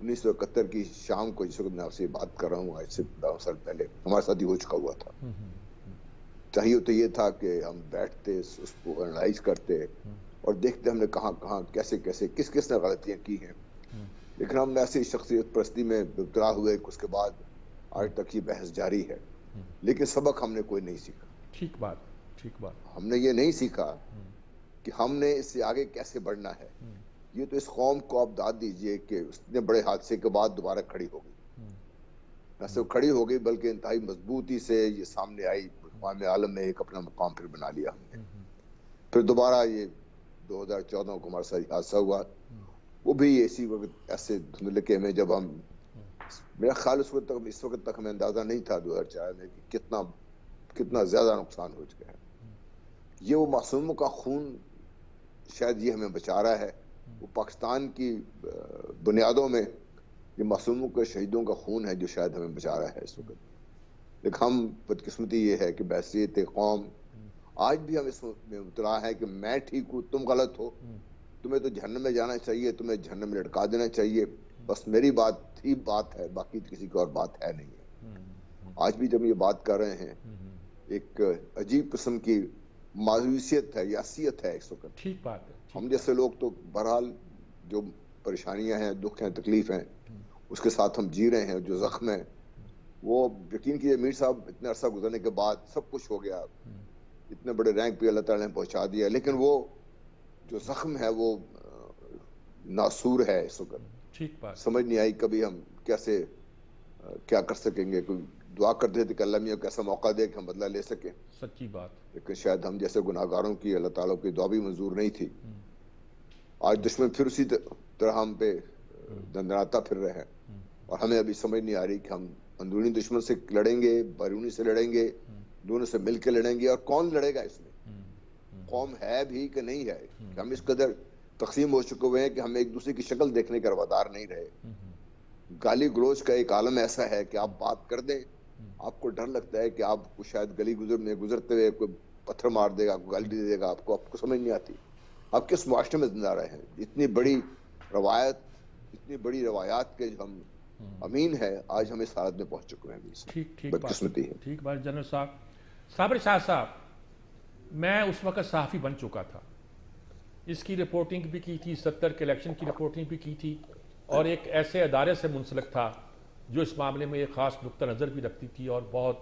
1971 کی شام کو جس وقت میں آپ سے بات کر رہا ہوں آج سے 10 سال پہلے ہمارے ساتھ ہو چکا ہوا تھا. چاہیے تو یہ تھا کہ ہم بیٹھتے اس کو انالائز کرتے اور دیکھتے ہم نے کہاں کہاں کیسے کیسے کس کس نے غلطیاں کی ہیں. لیکن ہم ایسی شخصیت پرستی میں مبتلا ہوئے کہ اس کے بعد آج تک یہ بحث جاری ہے. لیکن سبق ہم نے کوئی نہیں سیکھا. ٹھیک بات. ہم نے یہ نہیں سیکھا کہ ہم نے اس سے آگے کیسے بڑھنا ہے. یہ تو اس قوم کو آپ داد دیجئے کہ اتنے بڑے حادثے کے بعد دوبارہ کھڑی ہو گئی. نہ صرف کھڑی ہو گئی بلکہ انتہائی مضبوطی سے یہ سامنے آئی. اقوام عالم میں ایک اپنا مقام پھر بنا لیا ہم نے. پھر دوبارہ یہ 2014 کو ہمارے ساتھ حادثہ ہوا. وہ بھی اسی وقت ایسے دھندلکے میں جب ہم میرا خیال اس وقت تک ہمیں اندازہ نہیں تھا 2004 میں کہ کتنا زیادہ نقصان ہو چکا ہے. یہ وہ معصوموں کا خون شاید یہ ہمیں بچا رہا ہے. وہ پاکستان کی بنیادوں میں یہ معصوموں کے شہیدوں کا خون ہے جو شاید ہمیں بچا رہا ہے اس وقت. لیکن ہم بدقسمتی یہ ہے کہ بحیثیت قوم آج بھی ہم اس میں مبتلا ہے کہ میں ٹھیک ہوں تم غلط ہو. تمہیں تو جہنم میں جانا چاہیے, تمہیں جہنم میں لٹکا دینا چاہیے. بس میری بات ہی بات ہے, باقی کسی کی اور بات ہے نہیں ہے. آج بھی جب یہ بات کر رہے ہیں ایک عجیب قسم کی مایوسیت ہے, یاسیت ہے اس وقت. ٹھیک بات ہے. ہم جیسے لوگ تو بہرحال جو پریشانیاں ہیں, دکھ ہیں, تکلیف ہیں, اس کے ساتھ ہم جی رہے ہیں. جو زخم ہے وہ یقین کیجیے میر صاحب اتنا عرصہ گزرنے کے بعد سب کچھ ہو گیا, اتنے بڑے رینک پہ اللہ تعالیٰ نے پہنچا دیا, لیکن وہ جو زخم ہے وہ ناسور ہے اس وقت. ٹھیک بات. سمجھ نہیں آئی کبھی ہم کیسے کیا کر سکیں گے. کوئی دعا کرتے تھے کہ اللہ میاں کیسا موقع دے کہ ہم بدلہ لے سکیں. سچی بات. لیکن شاید ہم جیسے گناہگاروں کی اللہ تعالیٰ کی دعا بھی منظور نہیں تھی. آج دشمن پھر اسی طرح ہم پہ دندناتا پھر رہے ہیں, اور ہمیں ابھی سمجھ نہیں آ رہی کہ ہم اندرونی دشمن سے لڑیں گے, بیرونی سے لڑیں گے, دونوں سے مل کے لڑیں گے, اور کون لڑے گا اس میں. قوم ہے بھی کہ نہیں ہے کہ ہم اس قدر تقسیم ہو چکے ہوئے ہیں کہ ہم ایک دوسرے کی شکل دیکھنے کے روادار نہیں رہے. گالی گلوچ کا ایک عالم ایسا ہے کہ آپ بات کر دیں آپ کو ڈر لگتا ہے کہ آپ کو شاید گلی گزرتے ہوئے کوئی پتھر مار دے گا, کوئی گالی دے دے گا. آپ کو سمجھ نہیں آتی آپ کس معاشرے میں زندہ رہے ہیں. اتنی بڑی روایت, اتنی بڑی روایات کے جو ہم امین ہے, آج ہم اس حالت میں پہنچ چکے ہیں. بدقسمتی ہے. ٹھیک بات. جنرل صاحب, صابر شاہ صاحب, میں اس وقت صحافی بن چکا تھا. اس کی رپورٹنگ بھی کی تھی, 70 کے الیکشن کی رپورٹنگ بھی کی تھی, اور ایک ایسے ادارے سے منسلک تھا جو اس معاملے میں ایک خاص نقطہ نظر بھی رکھتی تھی اور بہت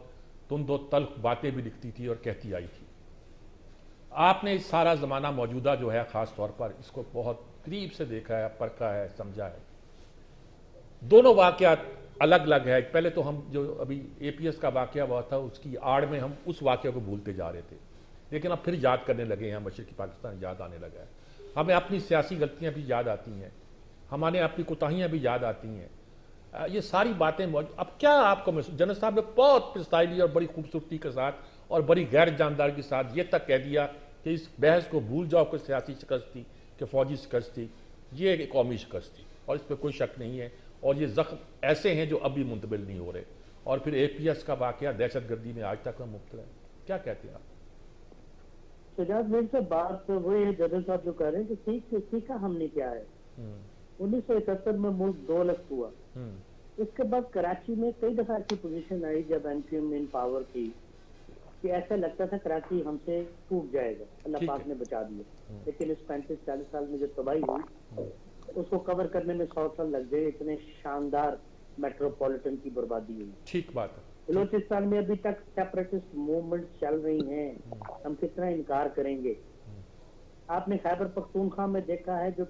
تند و تلخ باتیں بھی لکھتی تھی اور کہتی آئی تھی. آپ نے اس سارا زمانہ موجودہ جو ہے خاص طور پر اس کو بہت قریب سے دیکھا ہے, پرکھا ہے, سمجھا ہے. دونوں واقعات الگ الگ ہے. پہلے تو ہم جو ابھی اے پی ایس کا واقعہ ہوا تھا اس کی آڑ میں ہم اس واقعہ کو بھولتے جا رہے تھے, لیکن اب پھر یاد کرنے لگے ہیں. مشرقی پاکستان یاد آنے لگا ہے. ہمیں اپنی سیاسی غلطیاں بھی یاد آتی ہیں, ہمارے اپنی کوتاہیاں بھی یاد آتی ہیں. یہ ساری باتیں موجود. اب کیا آپ کو جنرل صاحب نے بہت پرستائلی اور بڑی خوبصورتی کے ساتھ اور بڑی غیر جاندار کے ساتھ یہ تک کہہ دیا کہ اس بحث کو بھول جاؤ کہ سیاسی شکست تھی, کہ فوجی شکست تھی. یہ ایک قومی شکست تھی اور اس پہ کوئی شک نہیں ہے. اور یہ زخم ایسے ہیں جو ابھی منتقل نہیں ہو رہے. اور پھر اے پی ایس کا واقعہ دہشت گردی میں آج تک ہم مبتلا ہے. کیا کہتے ہیں آپ؟ شجاعت میری صاحب, بات وہی ہے جنرل صاحب جو کہہ رہے ہیں کہ سیکھا ہم نے کیا ہے. 1971 میں ملک 2 الگ ہوا. اس کے بعد کراچی میں کئی دفعہ ایسی پوزیشن آئی جب این پی ایم ان پاور تھی کہ ایسا لگتا تھا کراچی ہم سے ٹوٹ جائے گا. اللہ پاک نے بچا دیا. لیکن اس 35-40 سال میں جو تباہی ہوئی اس کو کور کرنے میں 100 سال لگ گئے. اتنے شاندار میٹروپولیٹن کی بربادی ہوئی. ٹھیک بات ہے. بلوچستان میں ابھی تک سیپریٹسٹ موومنٹ چل رہی ہیں, ہم کتنا انکار کریں گے. آپ نے خیبر پختونخوا میں دیکھا ہے جو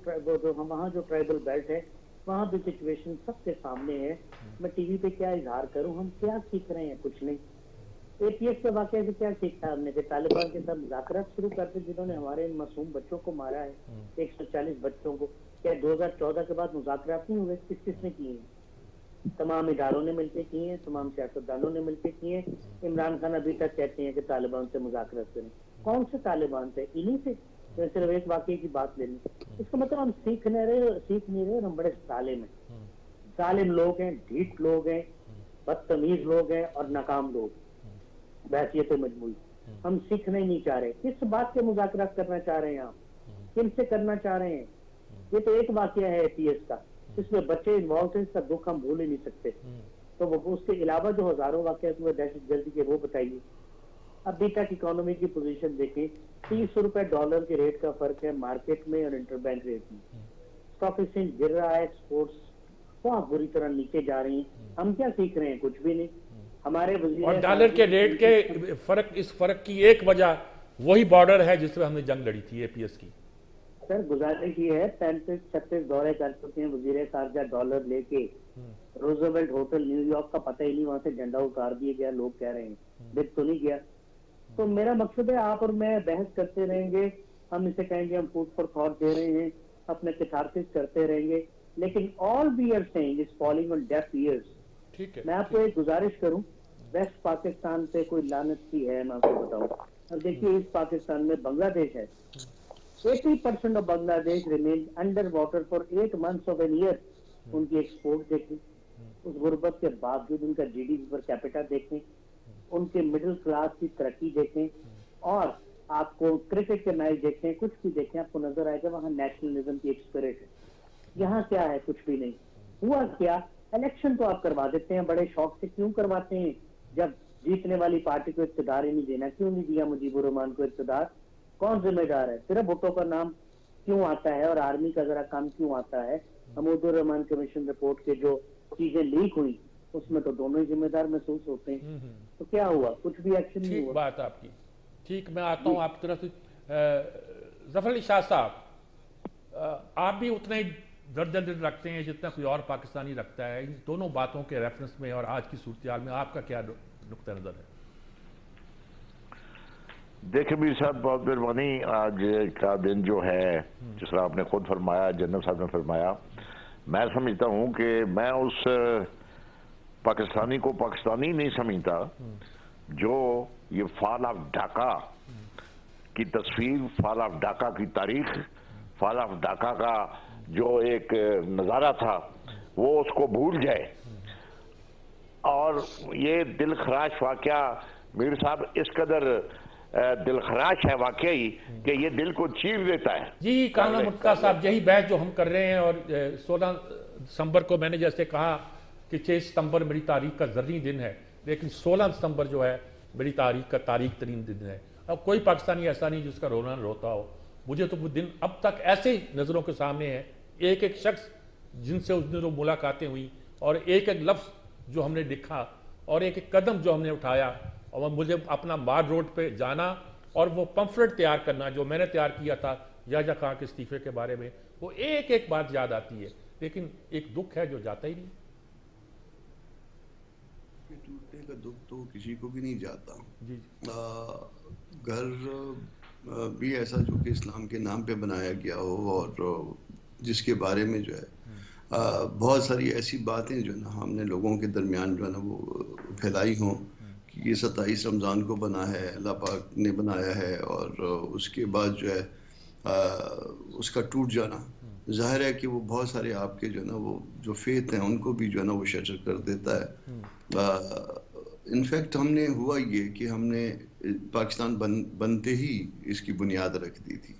وہاں جو ٹرائبل بیلٹ ہے وہاں بھی سچویشن سب کے سامنے ہے. میں ٹی وی پہ کیا اظہار کروں, ہم کیا سیکھ رہے ہیں؟ کچھ نہیں. اے پی ایس کے واقعے سے کیا سیکھا ہم نے کہ طالبان کے ساتھ مذاکرات شروع کرتے جنہوں نے ہمارے ان معصوم بچوں کو مارا ہے, 140 بچوں کو. کیا 2014 کے بعد مذاکرات نہیں ہوئے؟ کس نے کیے ہیں؟ تمام اداروں نے مل کے کیے ہیں, تمام سیاستدانوں نے مل کے کیے ہیں. عمران خان ابھی تک کہتے ہیں کہ طالبان سے مذاکرات کریں. کون سے طالبان تھے؟ انہی سے. صرف ایک واقعے کی بات لے لیں. اس کا مطلب ہم سیکھ نہیں رہے, ہم بڑے ظالم ہیں. ظالم لوگ ہیں, ڈھیٹ لوگ ہیں, بدتمیز لوگ ہیں اور ناکام لوگ. بحثیت مجموعی ہم سیکھنا ہی نہیں چاہ رہے. کس بات کے مذاکرات کرنا چاہ رہے ہیں آپ؟ کن سے کرنا چاہ رہے ہیں؟ یہ تو ایک واقعہ ہے اے پی ایس کا. اس میں بچے انوالو تھے، اس کا دکھ ہم بھول ہی نہیں سکتے. تو وہ اس کے علاوہ جو ہزاروں واقعات ہوئے دہشت گردی کے وہ بتائیے. اب بھی تک اکانومی کی پوزیشن دیکھیں، $30 کے ریٹ کا فرق ہے مارکیٹ میں اور انٹر بینک ریٹ میں. اسٹاک ایکسچینج گر رہا ہے، ایکسپورٹس بہت بری طرح نیچے جا رہی ہیں. ہم کیا سیکھ رہے ہیں؟ کچھ بھی نہیں. ہمارے اور ڈالر کے ریٹ کے فرق، اس فرق کی ایک وجہ وہی بارڈر ہے جس پہ ہم نے جنگ لڑی تھی APS کی. سر گزارش یہ ہے، 35-36 دورے کر چکے ہیں وزیر خارجہ ڈالر لے کے. روزویلٹ ہوٹل نیو یارک کا پتہ ہی نہیں، وہاں سے جھنڈا اتار دیا گیا. لوگ کہہ رہے ہیں بک تو نہیں گیا. تو میرا مقصد ہے آپ اور میں بحث کرتے رہیں گے، ہم اسے کہیں گے ہم فوڈ فار تھاٹ دے رہے ہیں، اپنے کتھارسس کرتے رہیں گے، لیکن all we are saying is falling on deaf ears. ٹھیک ہے. میں آپ کو ایک گزارش کروں، ویسٹ پاکستان پہ کوئی لعنت سی ہے، میں آپ کو بتاؤں. اب دیکھیے اس پاکستان میں بنگلہ دیش ہے، 80% آف بنگلہ دیش remain under water for 8 months of an year. ان کی ایکسپورٹ دیکھیں، اس غربت کے باوجود ان کا GDP پر کیپیٹا دیکھیں، ان کے مڈل کلاس کی ترقی دیکھیں، اور آپ کو کرکٹ کے میچ دیکھیں، کچھ بھی دیکھیں، آپ کو نظر آئے گا وہاں نیشنلزم کی ایک اسپرٹ ہے. یہاں کیا ہے؟ کچھ بھی نہیں. ہوا کیا؟ الیکشن تو آپ کروا دیتے ہیں بڑے شوق سے. کیوں کرواتے ہیں جب جیتنے والی پارٹی کو اقتدار ہی نہیں دینا؟ کیوں نہیں دیا مجیب الرحمان کو اقتدار؟ کون ذمہ دار ہے؟ صرف بھٹو کا نام کیوں آتا ہے اور آرمی کا ذرا کام کیوں آتا ہے؟ حمود الرحمان کمیشن رپورٹ کے جو چیزیں لیک ہوئی اس میں تو دونوں ہی ذمہ دار محسوس ہوتے ہیں. تو کیا ہوا؟ کچھ بھی ایکشن نہیں ٹھیک ہوا. بات آپ کی. ٹھیک، میں آتا ہوں آپ کی طرف سے. ظفر علی شاہ صاحب، آپ بھی اتنا ہی درد دل رکھتے ہیں جتنا کوئی اور پاکستانی رکھتا ہے ان دونوں باتوں کے ریفرنس میں، اور آج کی صورتحال میں آپ کا کیا نقطہ نظر ہے؟ دیکھیں میر صاحب، بہت مہربانی. آج کا دن جو ہے، جس طرح آپ نے خود فرمایا، جنرل صاحب نے فرمایا، میں سمجھتا ہوں کہ میں اس پاکستانی کو پاکستانی نہیں سمجھتا جو یہ فال آف ڈھاکہ کی تصویر، فال آف ڈھاکہ کی تاریخ، فال آف ڈھاکہ کا جو ایک نظارہ تھا وہ اس کو بھول جائے. اور یہ دل خراش واقعہ میر صاحب اس قدر دل خراش ہے واقعی کہ یہ دل کو چیر دیتا ہے. جی کانا مٹکا صاحب، یہی بحث جو ہم کر رہے ہیں. اور 16 دسمبر کو میں نے جیسے کہا کہ 6 ستمبر میری تاریخ کا زرعی دن ہے، لیکن 16 دسمبر جو ہے میری تاریخ کا تاریخ ترین دن ہے. اب کوئی پاکستانی ایسا نہیں جس کا رونا روتا ہو. مجھے تو وہ دن اب تک ایسے ہی نظروں کے سامنے ہے. ایک ایک شخص جن سے اس دن وہ ملاقاتیں ہوئیں، اور ایک ایک لفظ جو ہم نے لکھا، اور ایک ایک قدم جو ہم نے اٹھایا، اور مجھے اپنا مار روڈ پہ جانا اور وہ پمفلٹ تیار کرنا جو میں نے تیار کیا تھا یحییٰ خان کے استعفے کے بارے میں، وہ ایک ایک بات یاد آتی ہے. لیکن ایک دکھ ہے جو جاتا ہی نہیں. ٹوٹنے کا دکھ تو کسی کو بھی نہیں جاتا. جی گھر بھی ایسا جو کہ اسلام کے نام پہ بنایا گیا ہو، اور جس کے بارے میں جو ہے بہت ساری ایسی باتیں جو ہے نا ہم نے لوگوں کے درمیان جو ہے نا وہ پھیلائی ہوں کہ یہ 27 رمضان کو بنا ہے، اللہ پاک نے بنایا ہے، اور اس کے بعد جو ہے اس کا ٹوٹ جانا ظاہر ہے کہ وہ بہت سارے آپ کے جو ہے نا وہ جو فیتھ ہیں ان کو بھی جو ہے نا وہ شجر کر دیتا ہے. انفیکٹ ہم نے ہوا یہ کہ ہم نے پاکستان بنتے ہی اس کی بنیاد رکھ دی تھی.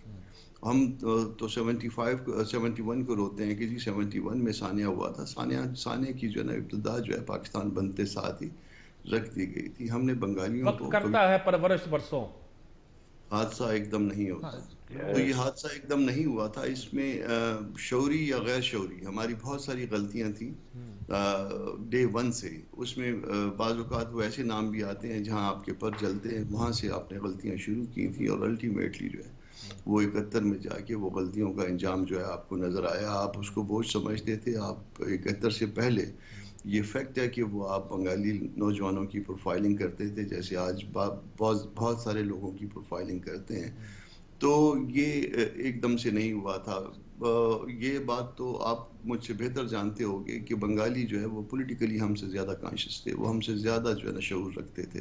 ہم تو 71 کو روتے ہیں کہ جی 71 میں ثانیہ ہوا تھا. ثانیہ کی جو ہے نا ابتدا جو ہے پاکستان بنتے ساتھ ہی رکھ دی گئی تھی. ہم نے بنگالیوں کو کرتا ہے پرورش برسوں، حادثہ ایک دم نہیں ہوتا. تو یہ حادثہ ایک دم نہیں ہوا تھا. اس میں شعوری یا غیر شعوری ہماری بہت ساری غلطیاں تھیں ڈے ون سے. اس میں بعض اوقات وہ ایسے نام بھی آتے ہیں جہاں آپ کے پر جلتے ہیں، وہاں سے آپ نے غلطیاں شروع کی تھی، اور الٹیمیٹلی جو ہے وہ 71 میں جا کے وہ غلطیوں کا انجام جو ہے آپ کو نظر آیا. آپ اس کو بوجھ سمجھتے تھے. آپ 71 سے پہلے یہ فیکٹ ہے کہ وہ آپ بنگالی نوجوانوں کی پروفائلنگ کرتے تھے جیسے آج بہت سارے لوگوں کی پروفائلنگ کرتے ہیں. تو یہ ایک دم سے نہیں ہوا تھا. یہ بات تو آپ مجھ سے بہتر جانتے ہوگے کہ بنگالی جو ہے وہ پولیٹیکلی ہم سے زیادہ کانشیس تھے. وہ ہم سے زیادہ جو ہے نا شعور رکھتے تھے،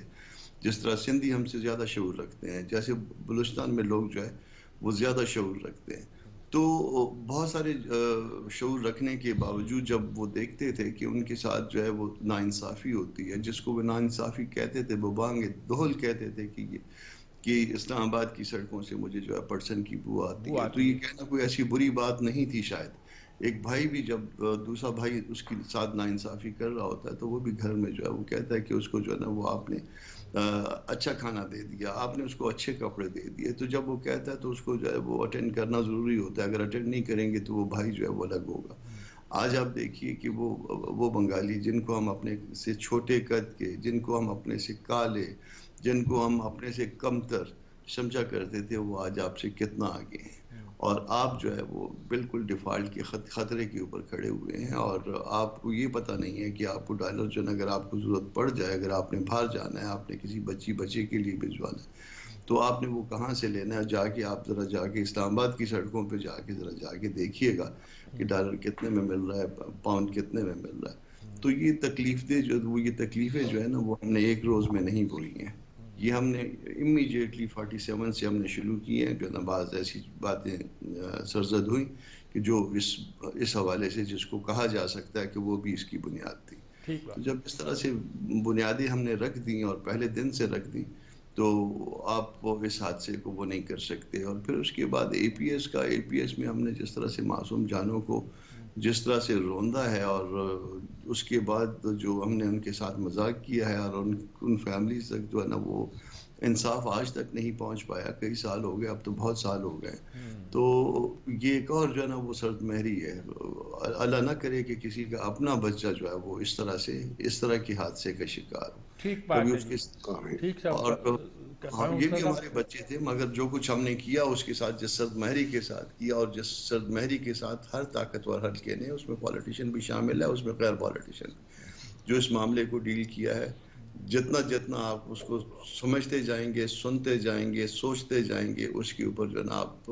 جس طرح سندھی ہم سے زیادہ شعور رکھتے ہیں، جیسے بلوچستان میں لوگ جو ہے وہ زیادہ شعور رکھتے ہیں. تو بہت سارے شعور رکھنے کے باوجود جب وہ دیکھتے تھے کہ ان کے ساتھ جو ہے وہ ناانصافی ہوتی ہے، جس کو وہ ناانصافی کہتے تھے، وہ بانگ دہل کہتے تھے کہ اسلام آباد کی سڑکوں سے مجھے جو ہے پرسن کی بو آتی ہے. تو یہ کہنا کوئی ایسی بری بات نہیں تھی شاید، ایک بھائی بھی جب دوسرا بھائی اس کے ساتھ ناانصافی کر رہا ہوتا ہے تو وہ بھی گھر میں جو ہے وہ کہتا ہے کہ اس کو جو ہے نا وہ آپ نے اچھا کھانا دے دیا، آپ نے اس کو اچھے کپڑے دے دیے، تو جب وہ کہتا ہے تو اس کو جو ہے وہ اٹینڈ کرنا ضروری ہوتا ہے. اگر اٹینڈ نہیں کریں گے تو وہ بھائی جو ہے وہ الگ ہوگا. آج آپ دیکھیے کہ وہ بنگالی جن کو ہم اپنے سے چھوٹے قد کے، جن کو ہم اپنے سے کالے، جن کو ہم اپنے سے کمتر سمجھا کرتے تھے، وہ آج آپ سے کتنا آگے ہیں. اور آپ جو ہے وہ بالکل ڈیفالٹ کے خطرے کے اوپر کھڑے ہوئے ہیں، اور آپ کو یہ پتہ نہیں ہے کہ آپ کو ڈالر جو ہے اگر آپ کو ضرورت پڑ جائے، اگر آپ نے باہر جانا ہے، آپ نے کسی بچے کے لیے بھجوانا ہے، تو آپ نے وہ کہاں سے لینا ہے. جا کے آپ ذرا جا کے اسلام آباد کی سڑکوں پہ جا کے دیکھیے گا کہ ڈالر کتنے میں مل رہا ہے، پاؤنڈ کتنے میں مل رہا ہے. تو یہ تکلیفیں جو ہے نا وہ ہم نے ایک روز میں نہیں بوئی ہیں. یہ ہم نے امیجیٹلی 47 سے ہم نے شروع کی ہیں. جو نا بعض ایسی باتیں سرزد ہوئیں کہ جو اس حوالے سے جس کو کہا جا سکتا ہے کہ وہ بھی اس کی بنیاد تھی. تو جب اس طرح سے بنیادیں ہم نے رکھ دیں اور پہلے دن سے رکھ دیں تو آپ اس حادثے کو وہ نہیں کر سکتے. اور پھر اس کے بعد اے پی ایس میں ہم نے جس طرح سے معصوم جانوں کو جس طرح سے روندا ہے، اور اس کے بعد جو ہم نے ان کے ساتھ مذاق کیا ہے، اور ان فیملیز تک جو ہے نا وہ انصاف آج تک نہیں پہنچ پایا. کئی سال ہو گئے، اب تو بہت سال ہو گئے. تو یہ ایک اور جو ہے نا وہ سرد مہری ہے. اللہ نہ کرے کہ کسی کا اپنا بچہ جو ہے وہ اس طرح کے حادثے کا شکار ہو. ٹھیک بات ہے جی. ٹھیک صاحب، اور یہ بھی ہمارے بچے تھے، مگر جو کچھ ہم نے کیا اس کے ساتھ، جس سرد مہری کے ساتھ کیا، اور جس سرد مہری کے ساتھ ہر طاقتور حلقے نے، اس میں پولیٹیشین بھی شامل ہے، اس میں غیر پولیٹیشین جو اس معاملے کو ڈیل کیا ہے، جتنا آپ اس کو سمجھتے جائیں گے، سنتے جائیں گے، سوچتے جائیں گے، اس کے اوپر جو ہے نا آپ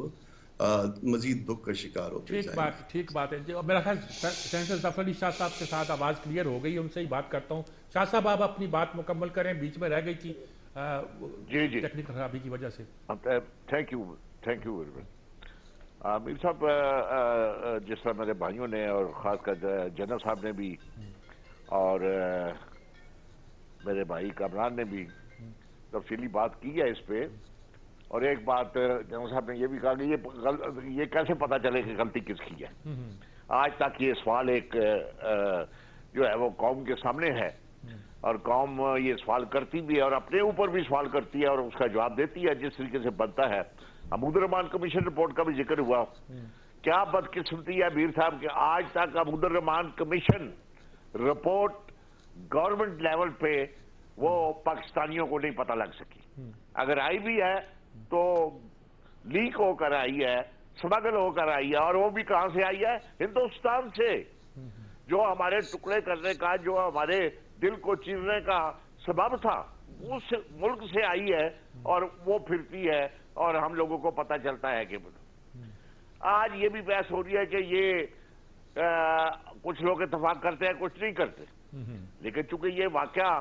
مزید دکھ کا شکار ہوتے جائیں گے. ٹھیک بات ہے جی. اور میرا خیال سینیٹر ظفر علی شاہ صاحب کے ساتھ آواز کلیئر ہو گئی، ان سے ہی بات کرتا ہوں. شاہ صاحب آپ اپنی بات مکمل کریں، بیچ میں رہ گئی تھی جی ٹیکنیکل خرابی کی وجہ سے. Thank you very much. Mir صاحب، جس طرح میرے بھائیوں نے اور خاص کر جنرل صاحب نے بھی اور میرے بھائی کامران نے بھی تفصیلی بات کی ہے اس پہ. اور ایک بات جنرل صاحب نے یہ بھی کہا کہ یہ کیسے پتا چلے کہ غلطی کس کی ہے. آج تک یہ سوال ایک جو ہے وہ قوم کے سامنے ہے، اور قوم یہ سوال کرتی بھی ہے اور اپنے اوپر بھی سوال کرتی ہے اور اس کا جواب دیتی ہے جس طریقے سے بنتا ہے. حمود الرحمان کمیشن رپورٹ کا بھی ذکر ہوا. کیا بدقسمتی ہے میر صاحب کہ آج تک حمود الرحمان کمیشن رپورٹ گورنمنٹ لیول پہ وہ پاکستانیوں کو نہیں پتہ لگ سکی. اگر آئی بھی ہے تو لیک ہو کر آئی ہے، سمگل ہو کر آئی ہے، اور وہ بھی کہاں سے آئی ہے؟ ہندوستان سے. جو ہمارے ٹکڑے کرنے کا، جو ہمارے دل کو چیرنے کا سبب تھا، اس ملک سے آئی ہے اور وہ پھرتی ہے اور ہم لوگوں کو پتہ چلتا ہے کہ آج یہ بھی بحث ہو رہی ہے کہ یہ کچھ لوگ اتفاق کرتے ہیں، کچھ نہیں کرتے. لیکن چونکہ یہ واقعہ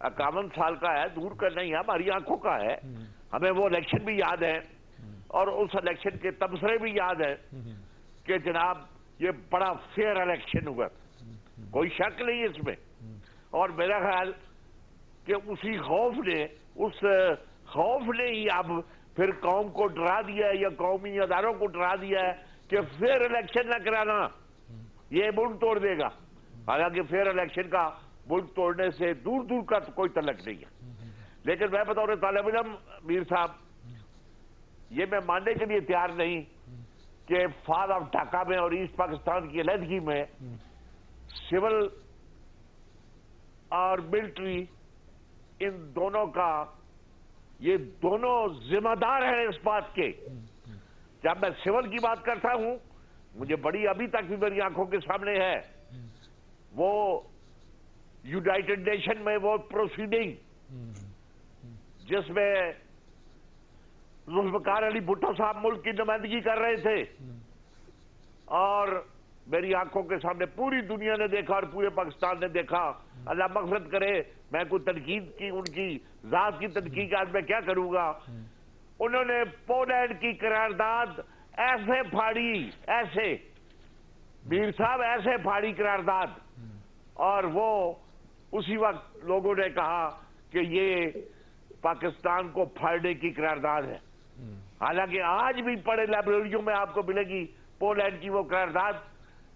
51 سال کا ہے، دور کا نہیں ہے، ہماری آنکھوں کا ہے. ہمیں وہ الیکشن بھی یاد ہے اور اس الیکشن کے تبصرے بھی یاد ہے کہ جناب یہ بڑا فیئر الیکشن ہوا، کوئی شک نہیں اس میں. اور میرا خیال کہ اسی خوف نے ہی اب پھر قوم کو ڈرا دیا ہے، یا قومی اداروں کو ڈرا دیا ہے کہ فیئر الیکشن نہ کرانا، یہ ملک توڑ دے گا. حالانکہ فیئر الیکشن کا ملک توڑنے سے دور دور کا کوئی تعلق نہیں ہے. لیکن میں بطور طالب علم میر صاحب یہ میں ماننے کے لیے تیار نہیں کہ فال آف ڈھاکہ میں اور ایسٹ پاکستان کی علیحدگی میں سول اور ملٹری، ان دونوں کا، یہ دونوں ذمہ دار ہیں اس بات کے. جب میں سول کی بات کرتا ہوں، مجھے بڑی ابھی تک بھی میری آنکھوں کے سامنے ہے وہ یونائٹڈ نیشن میں وہ پروسیڈنگ جس میں ذوالفقار علی بھٹو صاحب ملک کی نمائندگی کر رہے تھے، اور میری آنکھوں کے سامنے پوری دنیا نے دیکھا اور پورے پاکستان نے دیکھا. اللہ مغفرت کرے، میں کوئی تنقید کی، ان کی ذات کی تنقید آج میں کیا کروں گا. انہوں نے پولینڈ کی قرارداد ایسے پھاڑی، ایسے میر صاحب ایسے پھاڑی قرارداد، اور وہ اسی وقت لوگوں نے کہا کہ یہ پاکستان کو پھاڑنے کی قرارداد ہے. حالانکہ آج بھی پڑے لائبریریوں میں آپ کو ملے گی پولینڈ کی وہ قرارداد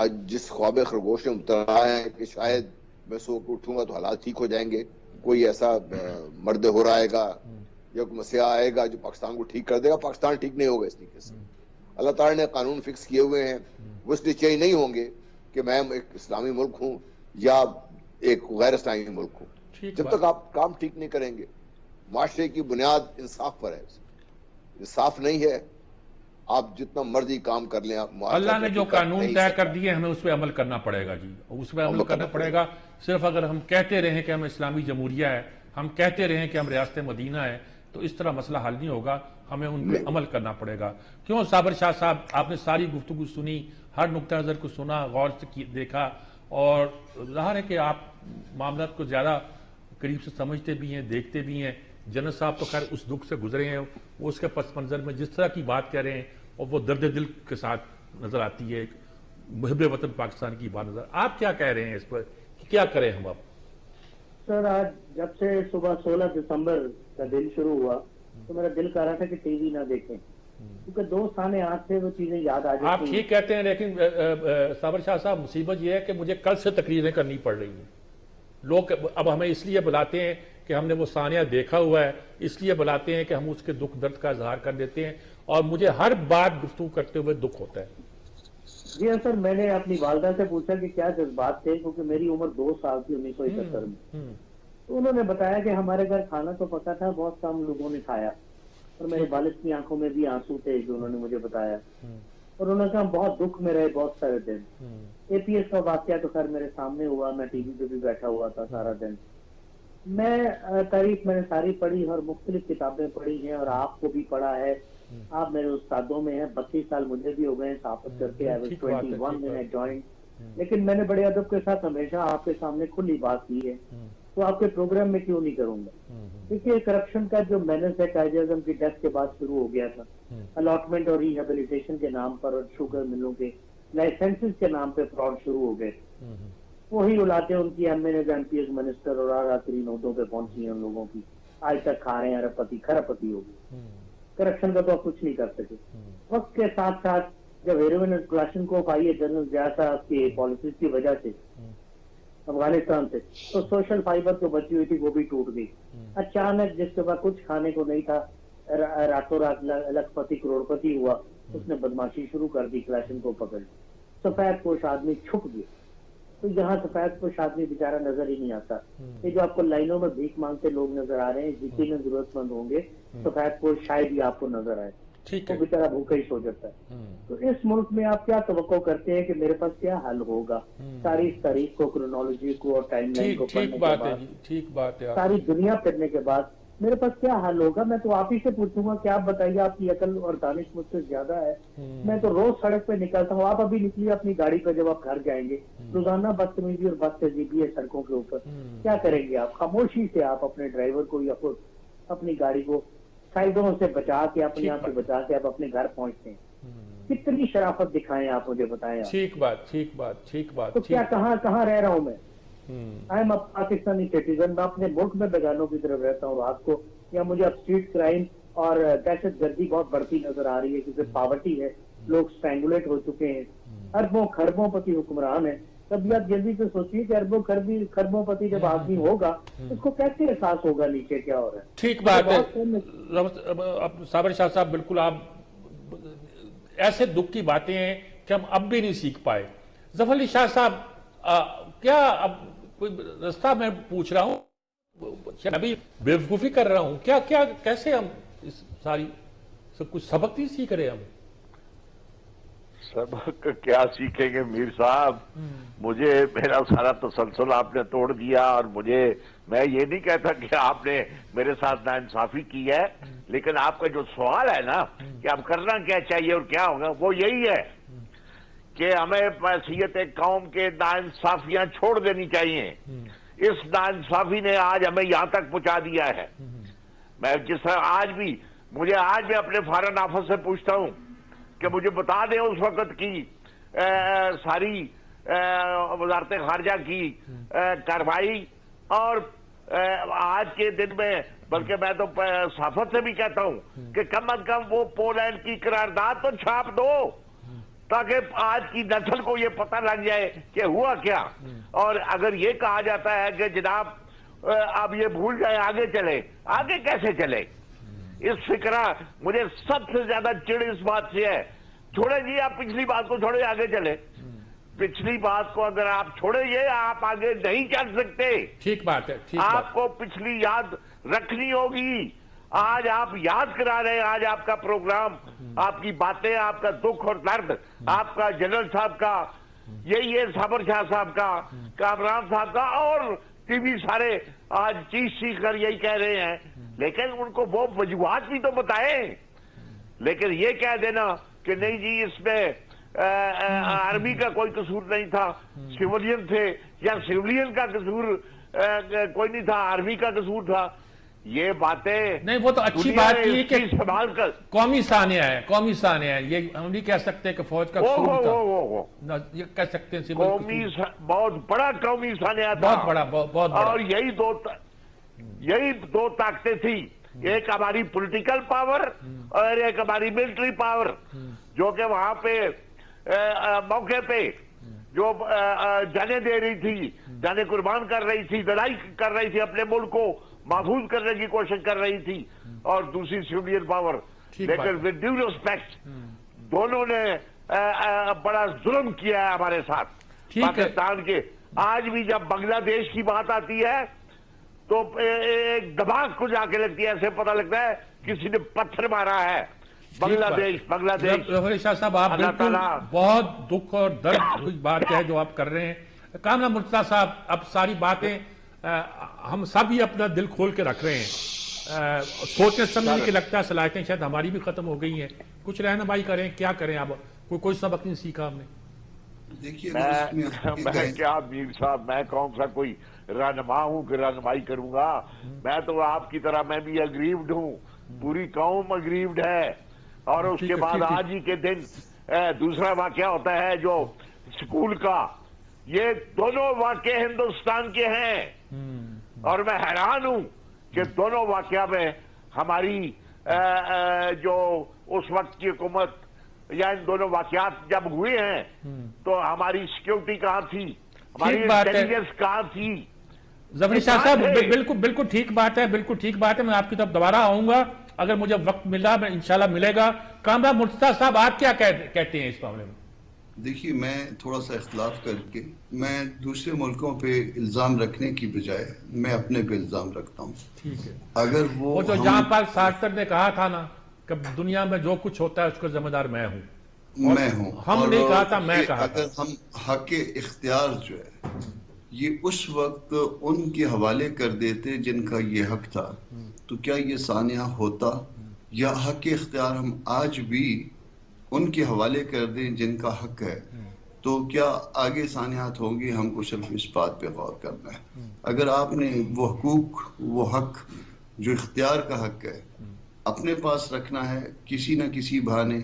آج جس خواب خرگوش میں مبتلا ہے کہ شاید میں سو کے اٹھوں گا تو حالات ٹھیک ہو جائیں گے, کوئی ایسا مرد ہو رہا آئے گا یا کوئی مسیحا آئے گا جو پاکستان کو ٹھیک کر دے گا, پاکستان ٹھیک نہیں ہوگا اس طریقے سے. اللہ تعالیٰ نے قانون فکس کیے ہوئے ہیں, وہ اس لیے چینج نہیں ہوں گے کہ میں ایک اسلامی ملک ہوں یا ایک غیر اسلامی ملک ہوں. جب تک آپ کام ٹھیک نہیں کریں گے, معاشرے کی بنیاد انصاف پر ہے, انصاف نہیں ہے آپ جتنا مرضی کام کر لیں. اللہ نے جو قانون طے کر دیے ہمیں اس پہ عمل کرنا پڑے گا جی, اس پہ عمل کرنا پڑے گا. صرف اگر ہم کہتے رہیں کہ ہم اسلامی جمہوریہ ہے, ہم کہتے رہیں کہ ہم ریاست مدینہ ہے, تو اس طرح مسئلہ حل نہیں ہوگا, ہمیں ان پہ عمل کرنا پڑے گا. کیوں صابر شاہ صاحب, آپ نے ساری گفتگو سنی, ہر نقطہ نظر کو سنا, غور سے دیکھا, اور ظاہر ہے کہ آپ معاملات کو زیادہ قریب سے سمجھتے بھی ہیں, دیکھتے بھی ہیں. جنرل صاحب تو خیر اس دکھ سے گزرے ہیں, وہ اس کے پس منظر میں جس طرح کی بات کہہ رہے ہیں اور وہ درد دل کے ساتھ نظر آتی ہے, محب وطن پاکستان کی بات نظر. آپ کیا کہہ رہے ہیں اس پر, کیا کریں ہم اب؟ سر آج جب سے صبح 16 دسمبر کا دن شروع ہوا تو میرا دل کر رہا تھا کہ ٹی وی نہ دیکھیں, کیونکہ دوست آنے آنکھ سے وہ چیزیں یاد آ جاتی ہیں. آپ ٹھیک کہتے ہیں, لیکن صابر شاہ صاحب مصیبت یہ ہے کہ مجھے کل سے تقریریں کرنی پڑ رہی ہیں. لوگ اب ہمیں اس لیے بلاتے ہیں کہ ہم نے وہ ثانیہ دیکھا ہوا ہے, اس لیے بلاتے ہیں کہ ہم اس کے دکھ درد کا اظہار کر دیتے ہیں, اور مجھے ہر بات گفتگو کرتے ہوئے دکھ ہوتا ہے. جی ہاں سر, میں نے اپنی والدہ سے پوچھا کہ کیا جذبات تھے, کیونکہ میری عمر 2 سال تھی 1971 میں. تو انہوں نے بتایا کہ ہمارے گھر کھانا تو پکا تھا, بہت کم لوگوں نے کھایا, اور میرے والد کی آنکھوں میں بھی آنسو تھے جو انہوں نے مجھے بتایا. اور انہوں نے کہا بہت دکھ میں رہے بہت سارے دن. اے پی ایس کا واقعہ تو خیر میرے سامنے ہوا, میں ٹی وی پہ بھی بیٹھا ہوا تھا سارا دن. میں تاریخ میں نے ساری پڑھی اور مختلف کتابیں پڑھی ہیں, اور آپ کو بھی پڑھا ہے. آپ میرے استادوں میں ہیں, 32 سال مجھے بھی ہو گئے ہیں صحافت کر کے. 21 میں جوائن. لیکن میں نے بڑے ادب کے ساتھ ہمیشہ آپ کے سامنے کھلی بات کی ہے, تو آپ کے پروگرام میں کیوں نہیں کروں گا. دیکھیے کرپشن کا جو مینس ہے قائد اعظم کی ڈیتھ کے بعد شروع ہو گیا تھا, الاٹمنٹ اور ریہیبلیٹیشن کے نام پر, اور شوگر ملوں کے لائسنسز کے نام پہ فراڈ شروع ہو گئے. وہی اولادیں ان کی ایم پی ایس منسٹر اور اعلیٰ ترین عہدوں پہ پہنچی ہیں ان لوگوں کی, آج تک کھا رہے ہیں ارب پتی کھرب پتی ہوگی. کرپشن کا تو آپ کچھ نہیں کر سکے. وقت کے ساتھ ساتھ جب ہیروئن کلاشن کو آئی ہے جنرل ضیاء صاحب کی پالیسیز کی وجہ سے افغانستان سے, تو سوشل فائبر جو بچی ہوئی تھی وہ بھی ٹوٹ گئی. اچانک جس کے بعد کچھ کھانے کو نہیں تھا, راتوں رات لکھ پتی کروڑ پتی ہوا, اس نے بدماشی شروع کر دی, کلاشن کو پکڑ لی. سفید پوش آدمی چھپ گئے, تو یہاں سفید پوش آدمی بیچارہ نظر ہی نہیں آتا. یہ جو آپ کو لائنوں میں بھیک مانگتے لوگ نظر آ رہے ہیں, یقیناً ضرورت مند ہوں گے, سفید پوش شاید ہی آپ کو نظر آئے, وہ بیچارہ بھوکا ہی سو جاتا ہے. تو اس ملک میں آپ کیا توقع کرتے ہیں کہ میرے پاس کیا حل ہوگا؟ ساری تاریخ کو, کرونالوجی کو اور ٹائم لائن کو پڑھنے کے بعد, ٹھیک بات ہے, ساری دنیا پھرنے کے بعد میرے پاس کیا حل ہوگا؟ میں تو آپ ہی سے پوچھوں گا کہ آپ بتائیے, آپ کی عقل اور دانش مجھ سے زیادہ ہے. میں تو روز سڑک پہ نکلتا ہوں, آپ ابھی نکلیے اپنی گاڑی پہ, جب آپ گھر جائیں گے روزانہ بدتمیزی اور بدتہذیبی ہے سڑکوں کے اوپر, کیا کریں گے آپ؟ خاموشی سے آپ اپنے ڈرائیور کو یا خود اپنی گاڑی کو سائڈوں سے بچا کے, اپنے آپ سے بچا کے آپ اپنے گھر پہنچتے ہیں. کتنی شرافت دکھائیں آپ, مجھے بتائیں. ٹھیک بات. تو کیا کہاں رہ رہا ہوں میں؟ I am Pakistani citizen. میں اپنے ملک میں بیگانوں کی طرف رہتا ہوں رات کو, یا مجھے اب اسٹریٹ کرائم اور دہشت گردی بہت بڑھتی نظر آ رہی ہے, کیونکہ پاورٹی ہے, لوگ اسٹرینگولیٹ ہو چکے ہیں, اربوں خربوں پتی حکمران ہے. تب آپ جلدی سے سوچیے کہ اربوں خربوں پتی جب آدمی ہوگا اس کو کیسے احساس ہوگا نیچے کیا ہو رہا ہے. ٹھیک بات ہے صابر شاہ صاحب, بالکل آپ ایسے دکھ کی باتیں ہیں کہ ہم اب بھی نہیں سیکھ پائے. ظفر علی شاہ صاحب, کیا اب کوئی رستہ میں پوچھ رہا ہوں, ابھی بیوقوفی کر رہا ہوں, کیا کیسے ہم اس ساری کچھ سبق نہیں سیکھ رہے؟ ہم سبق کیا سیکھیں گے میر صاحب؟ مجھے میرا سارا تسلسل آپ نے توڑ دیا, اور میں یہ نہیں کہتا کہ آپ نے میرے ساتھ ناانصافی کی ہے, لیکن آپ کا جو سوال ہے نا کہ اب کرنا کیا چاہیے اور کیا ہوگا, وہ یہی ہے کہ ہمیں حیثیت قوم کے ناانصافیاں چھوڑ دینی چاہیے. اس ناانصافی نے آج ہمیں یہاں تک پہنچا دیا ہے. میں جس طرح مجھے آج بھی اپنے فارن آفس سے پوچھتا ہوں کہ مجھے بتا دیں اس وقت کی ساری وزارت خارجہ کی کارروائی, اور آج کے دن میں, بلکہ میں تو صحافت سے بھی کہتا ہوں کہ کم از کم وہ پولینڈ کی قرارداد تو چھاپ دو, تاکہ آج کی نسل کو یہ پتہ لگ جائے کہ ہوا کیا. اور اگر یہ کہا جاتا ہے کہ جناب اب یہ بھول جائیں آگے چلے، آگے کیسے چلے؟ اس فکرہ مجھے سب سے زیادہ چڑ اس بات سے ہے. چھوڑے جی آپ پچھلی بات کو چھوڑے آگے چلے. پچھلی بات کو اگر آپ چھوڑیں گے آپ آگے نہیں چل سکتے. ٹھیک بات ہے. آپ کو پچھلی یاد رکھنی ہوگی. آج آپ یاد کرا رہے ہیں، آج آپ کا پروگرام، آپ کی باتیں، آپ کا دکھ اور درد، آپ کا جنرل صاحب کا، یہی ہے صابر شاہ صاحب کا، کامران صاحب کا، اور ٹی وی سارے آج چیخ چیخ کر یہی کہہ رہے ہیں. لیکن ان کو وہ وجوہات بھی تو بتائیں. لیکن یہ کہہ دینا کہ نہیں جی اس میں آرمی کا کوئی قصور نہیں تھا، سیولین تھے، یا سیولین کا قصور کوئی نہیں تھا، آرمی کا قصور تھا، یہ باتیں نہیں. وہ تو اچھی بات کی کہ سنبھال کر قومی سانیہ ہے، قومی سانیہ ہے. یہ ہم نہیں کہہ سکتے کہ فوج کا قصور تھا، یہ کہہ سکتے ہیں قومی بہت بڑا قومی سانیہ تھا، بہت بڑا، بہت بڑا. اور یہی دو طاقتیں تھیں، ایک ہماری پولیٹیکل پاور اور ایک ہماری ملٹری پاور، جو کہ وہاں پہ موقع پہ جو جانیں دے رہی تھی، جانیں قربان کر رہی تھی، لڑائی کر رہی تھی، اپنے ملک کو محفوظ کرنے کی کوشش کر رہی تھی، اور دوسری سیولین پاور. لیکن ود ڈیو ریسپیکٹ دونوں نے بڑا ظلم کیا ہے ہمارے ساتھ پاکستان کے. آج بھی جب بنگلہ دیش کی بات آتی ہے تو ایک دماغ کو جا کے لگتی ہے، ایسے پتہ لگتا ہے کسی نے پتھر مارا ہے. بنگلہ دیش ظفر شاہ صاحب، آپ بالکل بہت دکھ اور درد کی بات ہے جو آپ کر رہے ہیں. کامران مرتضیٰ صاحب، اب ساری باتیں ہم سب ہی اپنا دل کھول کے رکھ رہے ہیں، سوچنے سمجھنے کے لگتا ہے صلاحیتیں شاید ہماری بھی ختم ہو گئی ہیں. کچھ رہنمائی کریں، کیا کریں؟ اب کوئی سبق نہیں سیکھا ہم نے. دیکھیے میں کیا میر صاحب، میں کون سا کوئی رہنما ہوں کہ رہنمائی کروں گا؟ میں تو آپ کی طرح میں بھی اگریوڈ ہوں، پوری قوم اگریوڈ ہے. اور اس کے بعد آج ہی کے دن دوسرا واقعہ ہوتا ہے جو سکول کا. یہ دونوں واقعے ہندوستان کے ہیں، اور میں حیران ہوں کہ دونوں واقعہ میں ہماری جو اس وقت کی حکومت، یا ان دونوں واقعات جب ہوئے ہیں تو ہماری سیکیورٹی کہاں تھی، ہماری انٹیلیجنس کہاں تھی؟ ظفر شاہ صاحب بالکل ٹھیک بات ہے، بالکل ٹھیک بات ہے. میں آپ کی طرف دوبارہ آؤں گا اگر مجھے وقت ملا، میں انشاءاللہ ملے گا. کامران مرتضیٰ صاحب، آپ کیا کہتے ہیں اس معاملے میں؟ دیکھیے، میں تھوڑا سا اختلاف کر کے میں دوسرے ملکوں پہ الزام رکھنے کی بجائے میں اپنے پہ الزام رکھتا ہوں. ٹھیک ہے. اگر وہ جو جہاں پال سارتر نے کہا تھا نا کہ دنیا میں جو کچھ ہوتا ہے اس کا ذمہ دار میں ہوں، ہم نہیں کہا تھا، میں کہا تھا. اگر ہم حق اختیار جو ہے یہ اس وقت ان کے حوالے کر دیتے جن کا یہ حق تھا، تو کیا یہ سانحہ ہوتا؟ یا حق اختیار ہم آج بھی ان کے حوالے کر دیں جن کا حق ہے، تو کیا آگے سانحات ہوں گے؟ ہم کو صرف اس بات پہ غور کرنا ہے. اگر آپ نے وہ حقوق، وہ حق جو اختیار کا حق ہے اپنے پاس رکھنا ہے کسی نہ کسی بہانے،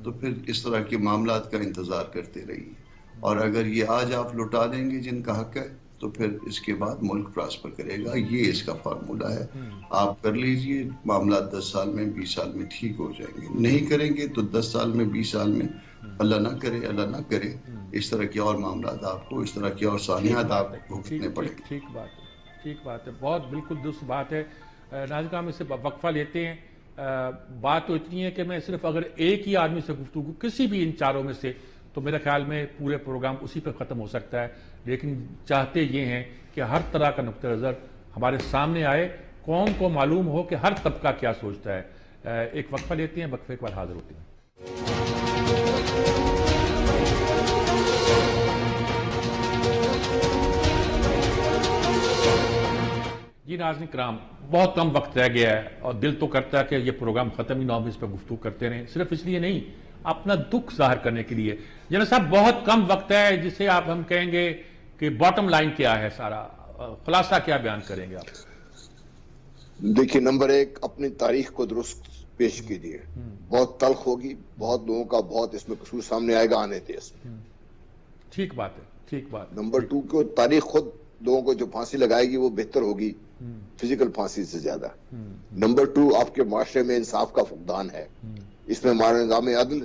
تو پھر اس طرح کے معاملات کا انتظار کرتے رہیے. اور اگر یہ آج آپ لوٹا دیں گے جن کا حق ہے، تو پھر اس کے بعد ملک پراسپر کرے گا. یہ اس کا فارمولہ ہے. آپ کر لیجئے، معاملات 10 سال میں 20 سال میں ٹھیک ہو جائیں گے. نہیں کریں گے تو 10 سال میں 20 سال میں اللہ نہ کرے اس طرح کے اور معاملات آپ کو، اس طرح کے اور سانحات آپ کو بھگتنے پڑیں گے. ٹھیک بات ہے، بہت بالکل درست بات ہے. ناظرین، ہم اس سے وقفہ لیتے ہیں. بات تو اتنی ہے کہ میں صرف اگر ایک ہی آدمی سے گفتگو کسی بھی ان چاروں میں سے، تو میرے خیال میں پورے پروگرام اسی پہ ختم ہو سکتا ہے. لیکن چاہتے یہ ہیں کہ ہر طرح کا نقطہ نظر ہمارے سامنے آئے، قوم کو معلوم ہو کہ ہر طبقہ کیا سوچتا ہے. ایک وقفہ لیتے ہیں، وقفے کے بعد حاضر ہوتے ہیں. جی ناظرین کرام، بہت کم وقت رہ گیا ہے اور دل تو کرتا ہے کہ یہ پروگرام ختم ہی نہ ہو، اس پہ گفتگو کرتے رہیں. صرف اس لیے نہیں، اپنا دکھ ظاہر کرنے کے لیے. جنرل صاحب، بہت کم وقت ہے جسے آپ ہم کہیں گے کہ باٹم لائن کیا ہے، سارا خلاصہ کیا بیان کریں گے آپ؟ دیکھیے، نمبر 1، اپنی تاریخ کو درست پیش کیجیے. بہت تلخ ہوگی، بہت لوگوں کا بہت اس میں قصور سامنے آئے گا، آنے دے اس میں. ٹھیک بات ہے، ٹھیک بات. نمبر 2 کو تاریخ خود لوگوں کو جو پھانسی لگائے گی وہ بہتر ہوگی فزیکل پھانسی سے زیادہ. نمبر 2، آپ کے معاشرے میں انصاف کا فقدان ہے. اس میں ہمارا نظام عدل